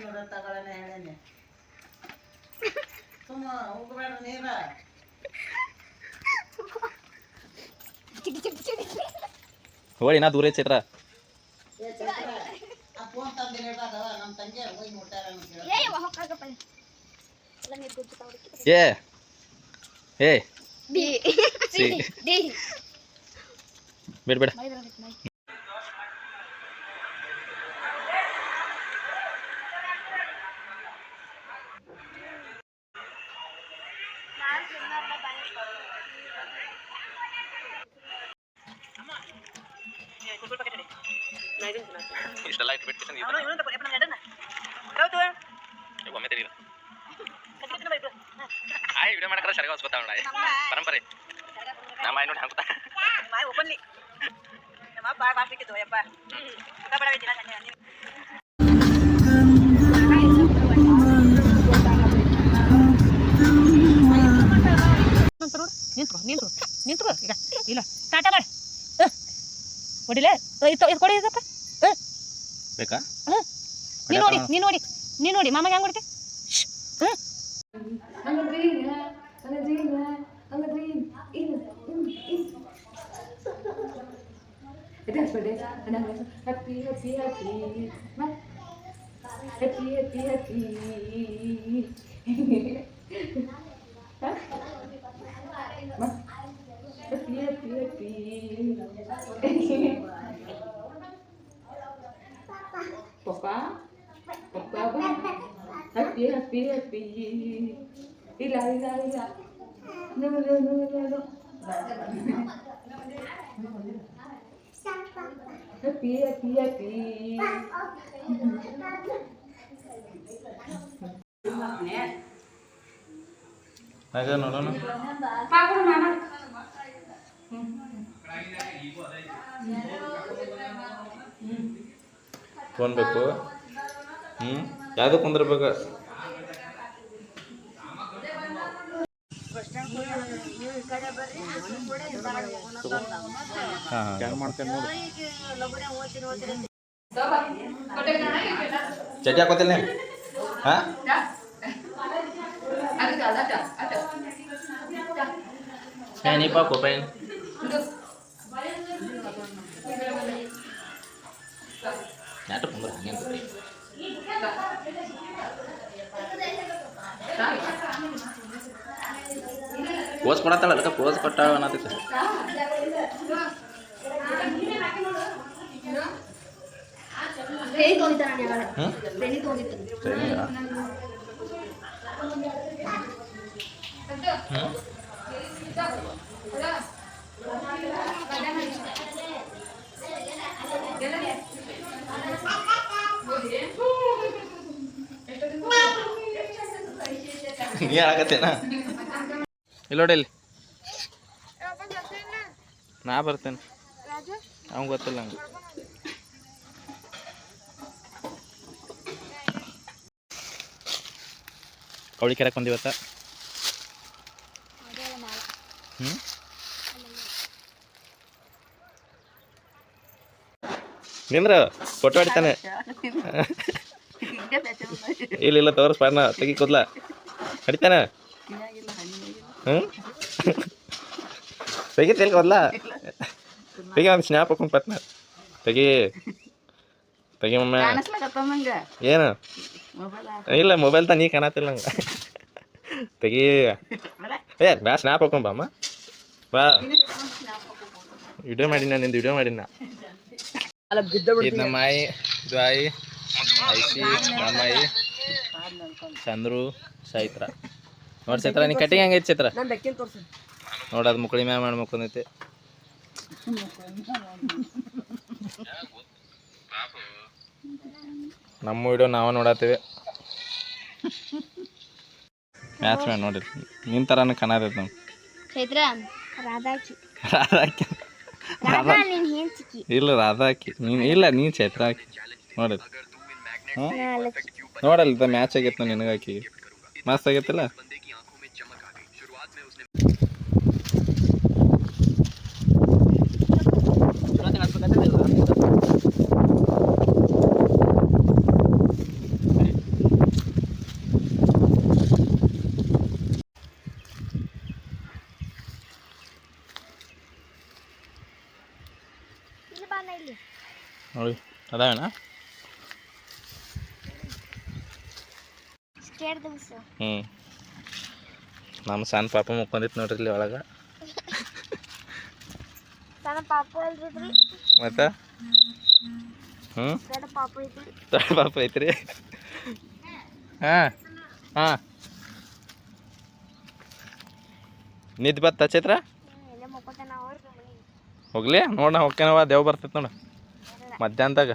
ತಗೊಳ್ಳನೆ ಹೇಳೇನೆ ಸುಮ್ಮ ಹೋಗಬೇಡ ನೀರ ಹೋಳಿ ನಾ ದೂರ ಐತಿ ಚೈತ್ರ ಆ ಫೋನ್ ತಂದಿರದಾಗ ನಮ್ಮ ತಂಗಿ ಹೋಗಿ ಮುಟ್ಟಾರ ಏ ಏ ಬೇಡ ಬೇಡ ಇಷ್ಟೆಲ್ಲ ಇಟ್ಟು ಬಿಟ್ಟು ಒಮ್ಮೆ ತೆರೀಲ ಆಯ್ ವಿಡಿಯೋ ಮಾಡಕ್ರ ಸರಿಗ ಹೊಸ್ಕೊತಾವ ನೋಡ ಪರಂಪರೆ ನಮ್ಮ ಆಯ್ ನೋಡಿ ಹಾಕುತ್ತಾ ಮಾಯ್ ಓಪನ್ಲಿ ನಮ್ಮ ಬಾ ಬಾಸ್ಲಿಕ್ಕಿತ್ತು ಯಪ್ಪ ಬಡ ಬೇಕಿಲ್ಲ ನೀವು ನಿಂತ್ಕೊ ಈಗ ಇಲ್ಲ ಟಾಟಾ ಮಾಡಿ ಹೊಡಿಲೆ ಇದು ಕೊಡಿ ಇದಪ್ಪ ಬೇಕಾ ನೀ ನೋಡಿ ಮಾಮಗೆ ಹೆಂಗೆ ಹೊಡಿತೆ Papa, happy. Ila. No. Happy. ಹಾಗೆ ನೋಡೋಣ ಫೋನ್ ಬೇಕು ಯಾವ್ದು ಕುಂದಿರ್ಬೇಕು ಚಟ್ನಿ ಹಾಕೋತಿಲ್ಲ ಹಾಂ ನೀ ಪಾಕು ಪೈನ್ ನಾಟ ಕುಂದ್ರ ಹಂಗೆ ಪೋಸ್ ಕೊಡತ್ತಾಳ ಅದಕ್ಕೆ ಪೋಸ್ ಕೊಟ್ಟ ಅನ್ನತೈತೆ ನೀ ಆಗತ್ತೇನಾ ಇಲ್ಲ ನೋಡಿ ಇಲ್ಲಿ ನಾ ಬರ್ತೇನೆ ಅವ್ನು ಗೊತ್ತಿಲ್ಲ ನಂಗೆ ಕವಳಿ ಕೆರಕ್ಕೆ ಬಂದಿವತ್ತ ನಿಂದ್ರ ಫೋಟೋ ಹೊಡಿತಾನೆ ಇಲ್ಲ ತೋರಿಸ್ ಪಾರ್ನ ತೆಗಿ ಕೂದ್ಲ ಹೊಡಿತಾನ ತೆಗಿ ತೆಗಿ ಕೂದ್ಲ ತೆಗಿ ಒಂದು ಸ್ನ್ಯಾಪ್ ಹಾಕೊಂಡು ಪತ್ನ ತೆಗಿ ಮಮ್ಮ ಏನು ಇಲ್ಲ ಮೊಬೈಲ್ ತ ನೀ ಕಾಣತಿಲ್ಲ ನಂಗೆ ತೆಗಿ ಬಾ ಸ್ನ್ಯಾಪ್ ಹಾಕೊಂಬಮ್ಮ ಬಾ ವಿಡಿಯೋ ಮಾಡಿನ ನಿಂದು ವಿಡಿಯೋ ಮಾಡಿನ ಇದು ನಮ್ಮ ಆಯಿ ಇದು ಆಯಿ ಐಸಿ ನಮ್ಮಾಯಿ ಚಂದ್ರು ಚೈತ್ರ ನೋಡಿ ಚೈತ್ರ ನೀ ಕಟಿಂಗ್ ಹೆಂಗೈತಿ ಚೈತ್ರ ನೋಡೋದು ಮುಕ್ಕಳಿ ಮ್ಯಾಲ ಮಾಡಿ ಮುಕ್ಕೊಂದೈತಿ ನಮ್ಮ ವಿಡಿಯೋ ನಾವು ನೋಡತ್ತೀವಿ ಮ್ಯಾಚ್ ಮ್ಯಾನ್ ನೋಡಿರಿ ನಿನ್ನ ಥರನೇ ಕಾಣತೈತೆ ನಾವು ರಾಧಾಕಿ ಇಲ್ಲ ರಾಧಾಕಿ ನೀನು ಇಲ್ಲ ನೀನು ಚೈತ್ರ ಹಾಕಿ ನೋಡಿರಿ ನೋಡಲ್ಲ ಮ್ಯಾಚ್ ಆಗೈತೆ ನಿನಗಾಕಿ ಮಸ್ತ್ ಆಗೈತಲ್ಲ ನೋಡಿ ಅದಾವೇನ ಹ್ಞೂ ನಮ್ಮ ಸಣ್ಣ ಪಾಪ ಮುಕ್ಕೊಂದಿತ್ತು ನೋಡ್ರಿ ಇಲ್ಲಿ ಒಳಗೆ ಮತ್ತೆ ಹ್ಞೂ ದೊಡ್ಡ ಪಾಪ ಐತ್ರಿ ಹಾಂ ಹಾಂ ನಿದ್ದೆ ಬತ್ತ ಚೈತ್ರ ಹೋಗ್ಲಿ ನೋಡ ಹೋಗ್ಕೇನವ ದೇವ್ ಬರ್ತೈತೆ ನೋಡು ಮಧ್ಯಾಹ್ನದಾಗ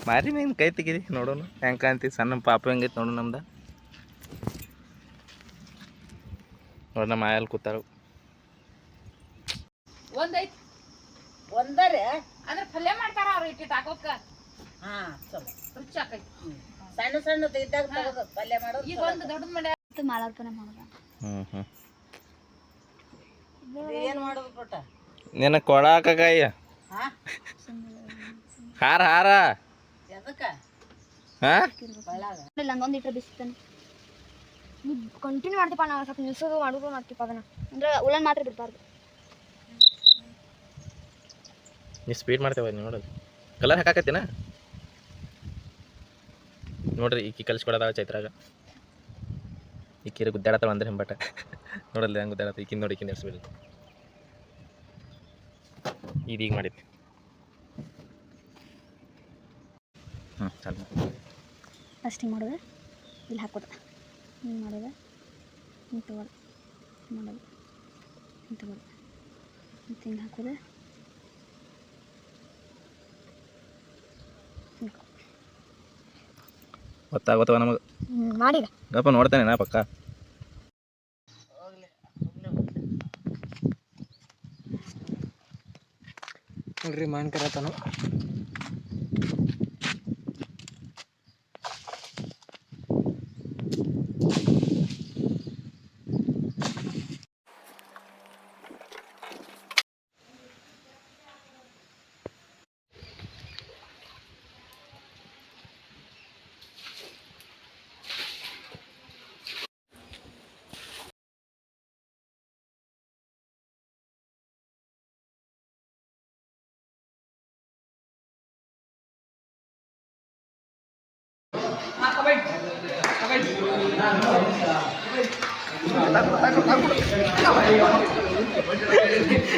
ಮಾರಿ ಮೇನ್ ಕೈ ತೆಗೀರಿ ನೋಡೋಣ ಹೆಂಗೆ ಕಾಣ್ತಿ ಸಣ್ಣ ಪಾಪ ಹೆಂಗೈತೆ ನೋಡು ನಮ್ದು ನೋಡ ನಮ್ಮ ಆಯಲ್ಲಿ ಕೂತಾಳು ಒಂದೈತಿ ಒಂದರೆ ಅಂದ್ರೆ ಪಲ್ಯ ಮಾಡ್ತಾರ ಅವ್ರು ಇಟ್ಟಿಟ್ಟು ಹಾಕೋಕ ಹಾ ಚಲೋ ರುಚಿ ಆಕೈತಿ ಸಣ್ಣ ಸಣ್ಣದು ಇದ್ದಾಗ ತಗೋದು ಪಲ್ಯ ಮಾಡೋದು ಈಗ ಒಂದು ದೊಡ್ಡದ ಮಾಡ್ಯ ಹ್ಞೂ ಏನು ಮಾಡೋದು ಪುಟ್ಟ ನಿನ್ನ ಕೊಡಾಕಾಯಿ ಹಾ ಹಾರ ಹಾರ ಎದಕ್ಕೆ ಹಾಂ ಒಳಗ ಹಂಗೊಂದು ಇಟ್ಟರೆ ಬಿಸ್ತಾನೆ ನೀವು ಕಂಟಿನ್ಯೂ ಮಾಡ್ತೀಪ್ಪ ನಾವು ಸ್ವಲ್ಪ ನಿಲ್ಸೋದು ಮಾಡೋದು ಮಾಡ್ತೀಪ್ಪ ಅದನ್ನು ಅಂದ್ರೆ ಉಲ್ಲನ್ ಮಾತ್ರ ಬಿಡಬಾರ್ದು ನೀ ಸ್ಪೀಡ್ ಮಾಡ್ತೇವೆ ನೀವು ನೋಡೋದು ಕಲರ್ ಹಾಕಾಕತ್ತೀನ ನೋಡ್ರಿ ಈಕಿ ಕಲಿಸ್ಕೊಡೋದಾಗ ಚೈತ್ರಾಗ ಈಕಿರ ಗುದ್ದಾಡತ್ತಾವ ಅಂದ್ರೆ ಹಿಂಬಟ ನೋಡಲ್ಲ ಹೆಂಗೆ ಗುದ್ದಾಡತ್ತ ಈಕಿನ ನೋಡಿ ಈಕಿನ ಎಸ್ಬಿಡಿ ಇದೀಗ ಮಾಡಿದ್ವಿ ಹ್ಞೂ ಚಲ ಫಸ್ಟ್ ಹಿಂಗೆ ಮಾಡೋದು ಇಲ್ಲಿ ಹಾಕೋದು ಹಿಂಗೆ ಮಾಡೋದು ಹಿಂಗೆ ತಗೋದು ಮಾಡೋದು ಹಿಂಗೆ ತಗೋದು ಮತ್ತು ಹಿಂಗೆ ಹಾಕೋದು ಗೊತ್ತಾಗೋತ್ತವ ನಮಗೆ ಮಾಡಿದ ಗಪ್ಪ ನೋಡ್ತೇನೆ ನಾ ಪಕ್ಕ ನೋಡ್ರಿ ಮಾನ್ಕರತನು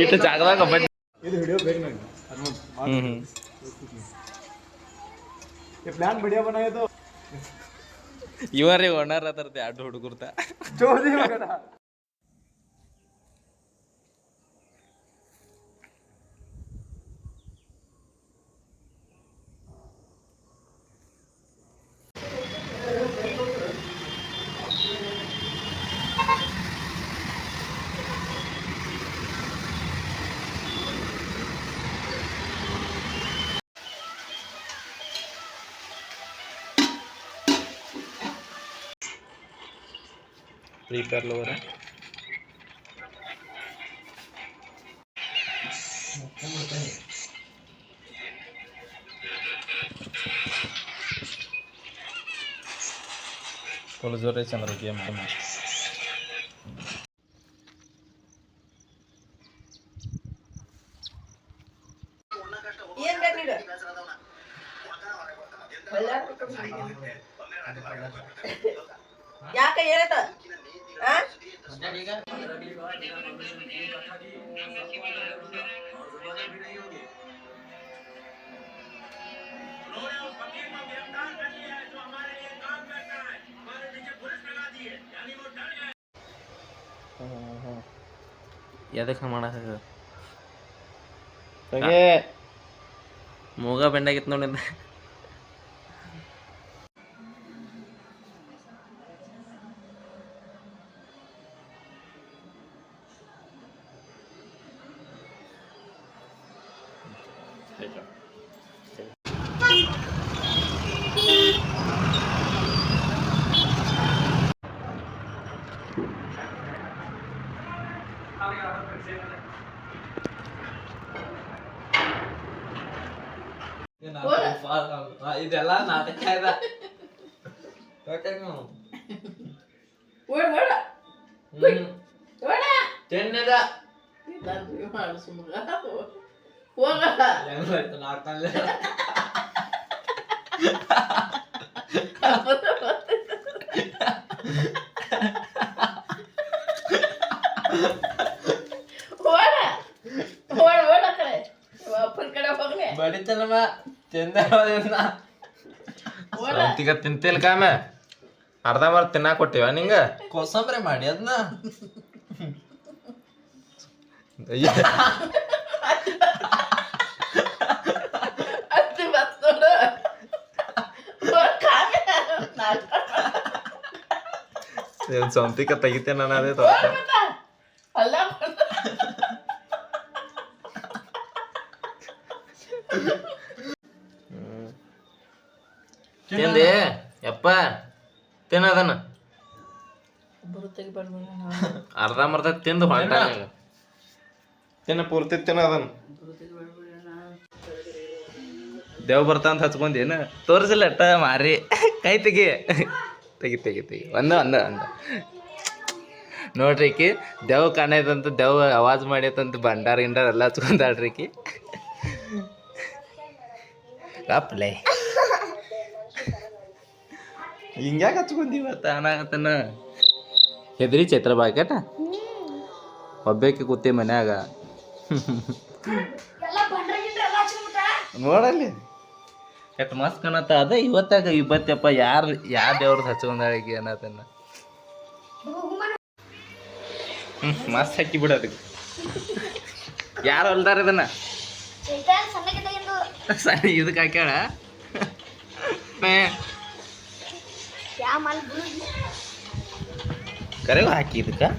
ಇಟ್ಟು ಜಾಗದಾಗ ಬನ್ನಿ ಇದು ವಿಡಿಯೋ ಬೇಕು ನಂಗೆ ಹ್ಞೂ ये प्लान बढ़िया बनाया तो ಇವರೇ ಓನರ್ ಅದರದ್ದು ಎರಡು ಹುಡುಗರ್ತ चोरी वगैरह प्रीपेयर लोअर है थोड़ा जोर से चल रही है हमको ಏನ್ ಬೇಕು ನೀಡು ಯಾಕೆ ಏನೈತ ಆ ಎದಕ್ಕೆ ಮಾಡಕ್ಕೆ ಮೂಗ ಬೆಂಡಾಗಿತ್ತು ನೋಡಿ ಇದೆಲ್ಲ ನಾಟಕ ಓಡ ಓಡ ಓಡ ಚೆನ್ನದ ಬಡಿತಲ್ಲಮ್ಮ ತಿಂದ ಈಗ ತಿಂತಿಲ್ಲ ಕಾಮ ಅರ್ಧ ಮರ್ಧ ತಿನ್ನಾಕ ಕೊಟ್ಟಿವ ನಿಂಗ ಕೋಸಂಬರಿ ಮಾಡಿ ಅದನ್ನ ಸೌಂತಿಕ ತೆಗಿತೇನೆ ನಾನು ಅದೇ ತಿಂದೆ ಯಪ್ಪ ತಿನ್ನದನ್ನ ಅರ್ಧ ಮರ್ಧ ತಿಂದು ಹೊಂಟ ತಿನ್ನ ಪೂರ್ತಿ ತಿನ್ನದನ್ನ ದೇವ್ ಬರ್ತಾ ಅಂತ ಹಚ್ಕೊಂಡೇನ ತೋರಿಸಿಲ್ಲ ಅಟ್ಟ ಮಾರಿ ಕೈ ತೆಗಿ ತೆಗಿ ತೆಗಿ ತೆಗಿ ಒಂದ ಒಂದ ಒಂದ ನೋಡ್ರಿ ಈಕಿ ದೇವ್ ಕಾಣೈತಂತ ದೇವ್ ಆವಾಜ್ ಮಾಡೈತಂತ ಭಂಡಾರ ಗಿಂಡಾರ ಎಲ್ಲ ಹಚ್ಕೊಂಡಾಳ್ರಿ ಈಕಿ ಕಪ್ಲೆ ಹಿಂಗ್ಯಾಕೆ ಹಚ್ಕೊಂದಿವತ್ತ ಅನಾಗತ್ತನ ಹೆದ್ರಿ ಚೈತ್ರ ಬಾಕೇಟ ಒಬ್ಬೇಕಿ ಕೂತಿ ಮನ್ಯಾಗ ನೋಡಲ್ಲಿ ಎಷ್ಟು ಮಸ್ತ್ ಕಾಣತ್ತ ಅದ ಇವತ್ತಾಗ ಇವತ್ತಪ್ಪ ಯಾರು ಯಾವ ದೇವ್ರದ್ದು ಹಚ್ಕೊಂಡಾಳಿಗೆ ಅನ್ನತನ್ನ ಮಸ್ತ್ ಹಾಕಿ ಬಿಡೋದಕ್ಕೆ ಯಾರು ಹೊಲ್ದಾರ ಇದನ್ನ ಸರಿ ಇದಕ್ಕೆ ಹಾಕ್ಯಾಳ ಕರೆಗೂ ಹಾಕಿ ಇದಕ್ಕೆ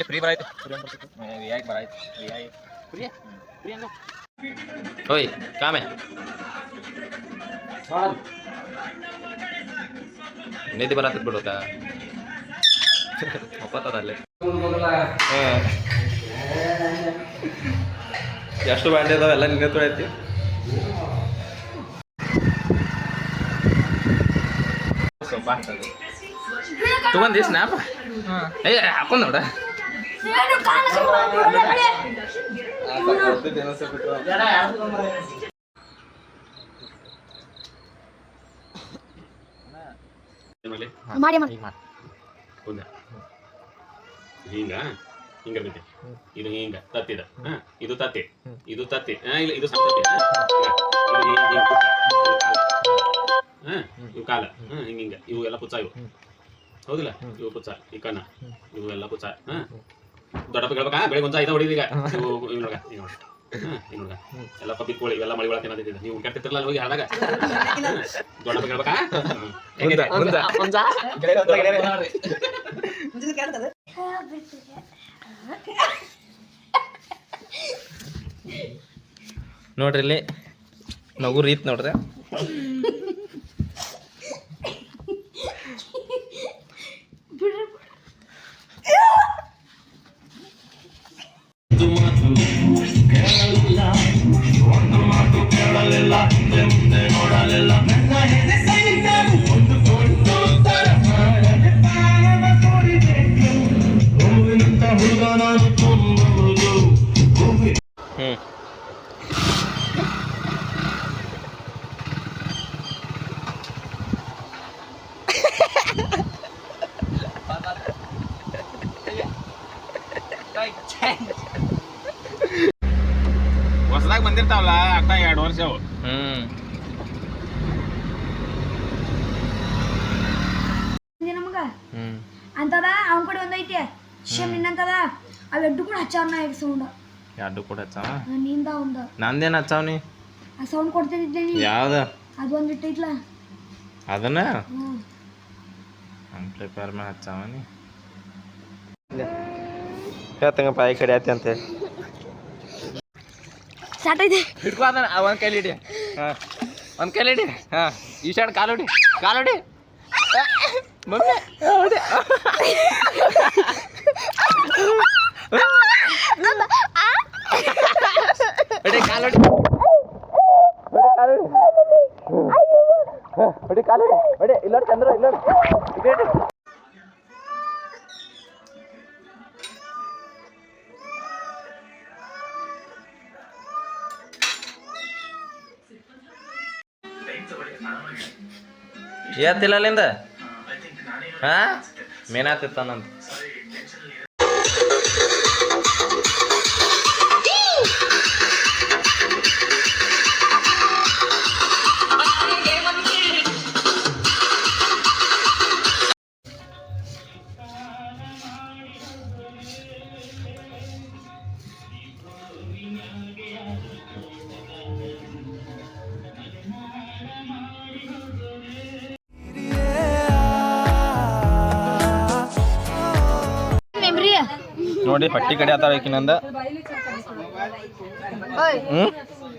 ಫ್ರೀ ಬರಾಯ್ತು ಓಯ್ ಕಾಮೆ ನಿಧಿ ಬರತ್ತದ ಬಿಡುತ್ತಾ ಒಪ್ಪತ್ತದಲ್ಲೇ ಎಷ್ಟು ಬಾಂಡೆ ಅದಾವ ಎಲ್ಲ ನಿನ್ನೆ ತೊಳೈತಿ ಸ್ವಲ್ಪ ತಗೊಂಡಿ ಸ್ನ್ಯಾಪ್ ಏ ಹಾಕೊಂಡ್ ನೋಡ ಮಾಡಿ ಹಿಂಗ ಹಿಂಗಿರ್ತೈತಿ ಇದು ಹಿಂಗ ತತ್ತಿದ ಇದು ತತ್ತಿ ಇದು ತತ್ತಿ ಇಲ್ಲ ಇದು ಸಣ್ಣ ಇವು ಕಾಲ ಹಿಂಗ ಇವು ಎಲ್ಲ ಪುಚ್ಚ ಇವು ಹೌದಿಲ್ಲ ಇವು ಪುಚ್ಚ ಈ ಕಣ್ಣ ಇವು ಎಲ್ಲ ಪುಚ್ಚ ದೊಡ್ಡಪ್ಪ ಹೇಳ್ಬೇಕಾ ಬೆಳಿಗ್ಗೆ ಒಂದ್ಸ ಐದ ಹೊಡಿದ ಈಗ ಇವು ಇವ್ನೊಳಗ ಹಿಂಗ ಎಲ್ಲ ಪಪ್ಪಿ ಕೋಳಿ ಇವೆಲ್ಲ ಮಳಿ ಒಳಗೆ ಏನಾದಿದೆ ನೀವು ಕೆಟ್ಟಿರ್ತಿರಲ್ಲ ಹೋಗಿ ಹಾಳಾಗ ದೊಡ್ಡಪ್ಪ ಹೇಳ್ಬೇಕಾ ನೋಡ್ರಿ ಇಲ್ಲಿ ನಗು ರೀತ್ ನೋಡ್ರಿ ಹೊಸದಾಗ ಬಂದಿರ್ತಾವಲ್ಲ ಅಕ್ಕ 2 ವರ್ಷ ಅವು ನಮಗ ಅಂತದ ಅವನ ಕಡೆ ಒಂದೈತಿ ಶೇಮ್ ನಿನ್ನಂತದ ಅವೆಡ್ಡು ಕೂಡ ಹಚ್ಚಾವ ನಾ ಈಗ ಸೌಂಡ್ ಎರಡು ಕೂಡ ಹಚ್ಚಾವ ನಿಂದ ಒಂದು ನಂದೇನು ಹಚ್ಚಾವ ನೀ ಆ ಸೌಂಡ್ ಕೊಡ್ತಿದ್ದೆ ನೀ ಯಾವ್ದ ಅದು ಒಂದು ಇಟ್ಟೈತ್ಲ ಅದನ್ನ ಆಂಪ್ಲಿಫೈರ್ ಮೇಲೆ ಹಚ್ಚಾವ ನೀ ಹೇಳ್ತಂಗ ಪಾಯಿ ಕಡೆ ಆಯ್ತಿ ಅಂತ ಸ್ಟಾರ್ಟ್ ಐತಿ ಹಿಡ್ಕೊ ಅದನ್ನ ಒಂದು ಕೈಲಿ ಹಿಡಿ ಹಾಂ ಒಂದು ಕೈಲಿ ಹಿಡಿ ಹಾಂ ಈ ಸೈಡ್ ಕಾಲು ಹೊಡಿ ಕಾಲು ಹೊಡಿ ಮಮ್ಮಿ ಹೊಡಿ ಕಾಲಿಡಿ ಹೊಡಿ ಇಲ್ಲ ಚಂದ್ರ ಇಲ್ಲ ಏತಿಲ್ಲ ಅಲ್ಲಿಂದ ಹಾ ಮೇನಾತಿತ್ತಾನಂತ ಮೆಮ್ರಿ ನೋಡಿ ಹೊಟ್ಟಿ ಕಡೆ ಆತಾವ ಈಕಿನಂದ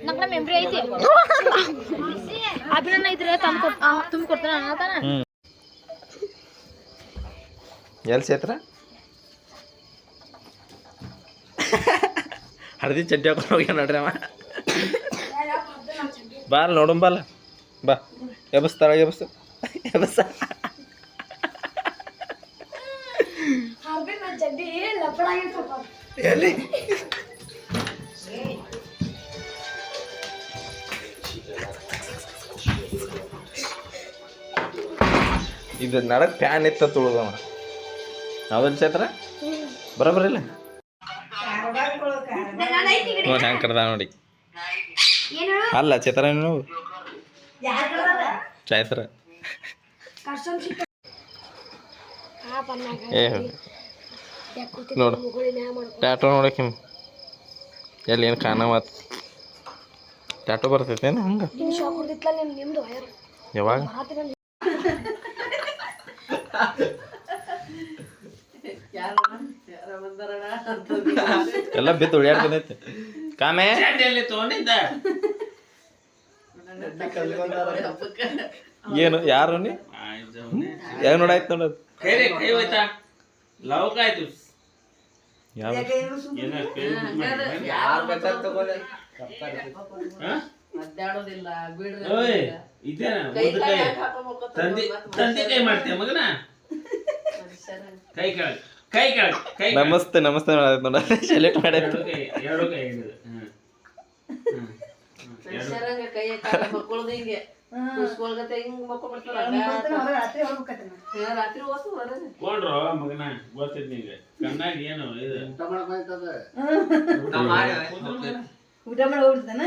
ನಮ್ಗ ಮೆಮ್ರಿ ಐತಿ ಅಭಿನಂದನ ಇದ್ರೆ ತುಂಬ ಕೊಡ್ತಾನ ಅನ್ನತಾನ ಎಲ್ಲಿ ಸೇತ್ರ ಹಳದಿ ಚಡ್ಡಿ ಹಾಕೊಂಡು ಹೋಗ್ಯ ನೋಡ್ರಿ ಅವ ಬಾ ಅಲ್ಲಿ ನೋಡುಂ ಬಾ ಬಾ ಎಬಸ್ತಾಳ ಎಬಸ್ ಎಬಸ್ ಎಲ್ಲಿ ಇದು ನಡಕ್ ಫ್ಯಾನ್ ಇತ್ತ ತುಳಿದವ ಹೌದಲ್ಲ ಚೇತ್ರ ಬರೋಬರಿಲ್ಲ ನೋಡಿ ಹ್ಯಾಂಗೆ ಕಡ್ದ ನೋಡಿ ಅಲ್ಲ ಚೇತ್ರ ನೀವು ಚೈತ್ರ ಏ ನೋಡು ಟ್ಯಾಟೋ ನೋಡಕ್ಕೆ ಎಲ್ಲಿ ಏನು ಕಾಣವತ್ ಟ್ಯಾಟೋ ಬರ್ತೈತೇನು ಹಂಗೆ ಯಾವಾಗ ಎಲ್ಲ ಬಿತ್ತು ಉಳಿಯಾಡ್ ಬಂದೈತೆ ಕಾಮೆ ಏನು ಯಾರು ನೀ ಯಾರು ನೋಡಾಯ್ತು ನೋಡೋದು ನಮಸ್ತೆ ನಮಸ್ತೆ ನೋಡ ಸೆಲೆಕ್ಟ್ ಮಾಡಾಯ್ತು ಕೊಂಡ್ರು ಮಗನ ಗೊತ್ತಿದ್ ನಿಂಗೆ ಕಣ್ಣಾಗಿ ಏನು ಇದು ಊಟ ಮಾಡಿ ಹೋಗ್ಬಿಡ್ತಾನ